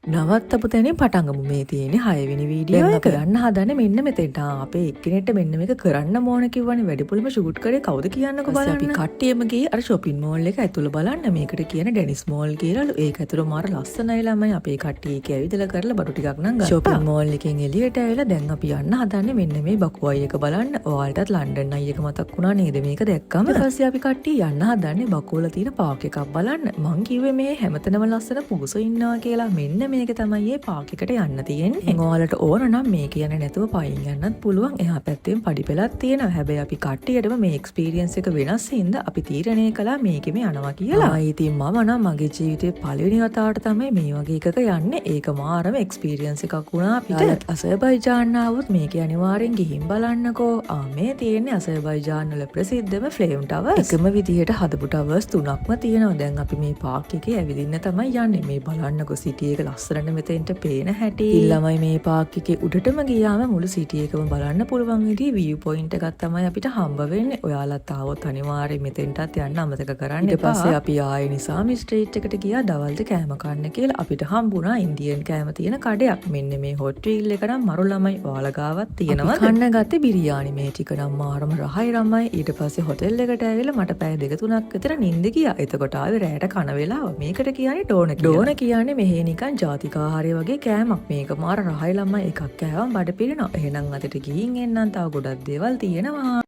නවත්තපු තැනින් පටන් ගමු. මේ තියෙන්නේ 6 වෙනි වීඩියෝ එක. කරන්න හදන්නේ මෙන්න මෙතෙන්ට. අපේ එක්කෙනෙක්ට මෙන්න මේක කරන්න ඕන කිව්වනේ. වැඩිපුරම ෂූට් කරේ කවුද කියන්නකෝ බලන්න. අපි කට්ටියම ගියේ අර shopping mall එක ඇතුළ බලන්න. මේකට කියන්නේ ඩෙනිස් මෝල් කියලාලු. ඒක ඇතුළ මාර ලස්සනයි ළමයි. අපේ කට්ටිය ඒක ඇවිදලා කරලා බඩු ටිකක් නම් ගත්තා. shopping mall එකෙන් එළියට ඇවිල්ලා දැන් අපි යන්න හදන්නේ මෙන්න මේ බකුවයි එක බලන්න. ඔයාලටත් ලන්ඩන් අය එක මතක් වුණා නේද? මේක දැක්කම ඊට පස්සේ අපි කට්ටිය යන්න හදන්නේ බකුවල තියෙන පාක් එකක් බලන්න. මං කිව්වේ මේ හැමතැනම ලස්සන පුරුෂ ඉන්නවා කියලා. මෙන්න මේක තමයි ඒ පාක් එකට යන්න තියෙන්නේ. ඔයාලට ඕන නම් මේ කියන්නේ නැතුව පයින් යන්නත් පුළුවන්. එහා පැත්තෙන් පඩි පෙළක් තියෙනවා. හැබැයි අපි කට්ටියටම මේ එක්ස්පීරියන්ස් එක වෙනස් හින්දා අපි තීරණය කළා මේකෙම යනවා කියලා. ඉතින් මම නම් මගේ ජීවිතේ පළවෙනි වතාවට තමයි මේ වගේ එකක යන්නේ. ඒක මාරම එක්ස්පීරියන්ස් එකක් වුණා අපිට. අසර්බයිජාන් ආවොත් මේක අනිවාර්යෙන් ගිහින් බලන්නකෝ. මේ තියෙන්නේ අසර්බයිජාන් වල ප්‍රසිද්ධම ෆ්ලේම් ටවර්ස්. එකම විදිහට හදපු ටවර්ස් තුනක්ම තියෙනවා. දැන් අපි මේ පාක් එකේ ඇවිදින්න තමයි යන්නේ. මේ බලන්නකෝ සිටි එක ලස්සනට මෙතෙන්ට පේන හැටි. ළමයි මේ පාක් එකේ උඩටම ගියාම මුළු සිටි එකම බලන්න පුළුවන් විදිහේ view point එකක් තමයි අපිට හම්බ වෙන්නේ. ඔයාලත් ආවොත් අනිවාර්යෙන් මෙතෙන්ටත් යන්න අමතක කරන්න එපා. ඊට පස්සේ අපි ආයේ නිසාමි ස්ට්‍රීට් එකට ගියා දවල්ට කෑම කන්න කියලා. අපිට හම්බුණා ඉන්දියන් කෑම තියෙන කඩයක්. මෙන්න මේ හොට් වීල් එක නම් මරු ළමයි ඔයාලා ගාවත් තියෙනවා. කන්න ගත්තේ බිරියානි. මේ ටික නම් මාරම රහයි ළමයි. ඊට පස්සේ හොටෙල් එකට ඇවිල්ලා මට පැය 2-3ක් විතර නිින්ද ගියා. එතකොට ආවේ රැයට කන වෙලාව. මේකට කියන්නේ ඩෝන කියලා. ඩෝන කියන්නේ මෙහෙ නිකන් ජාතික ආහාරය වගේ කෑමක්. මේක මාර රහයි ළමයි එකක් කෑවම බඩ පිරෙනවා. එහෙනම් අදට ගිහින් එන්නම්. තව ගොඩක් දේවල් තියෙනවා.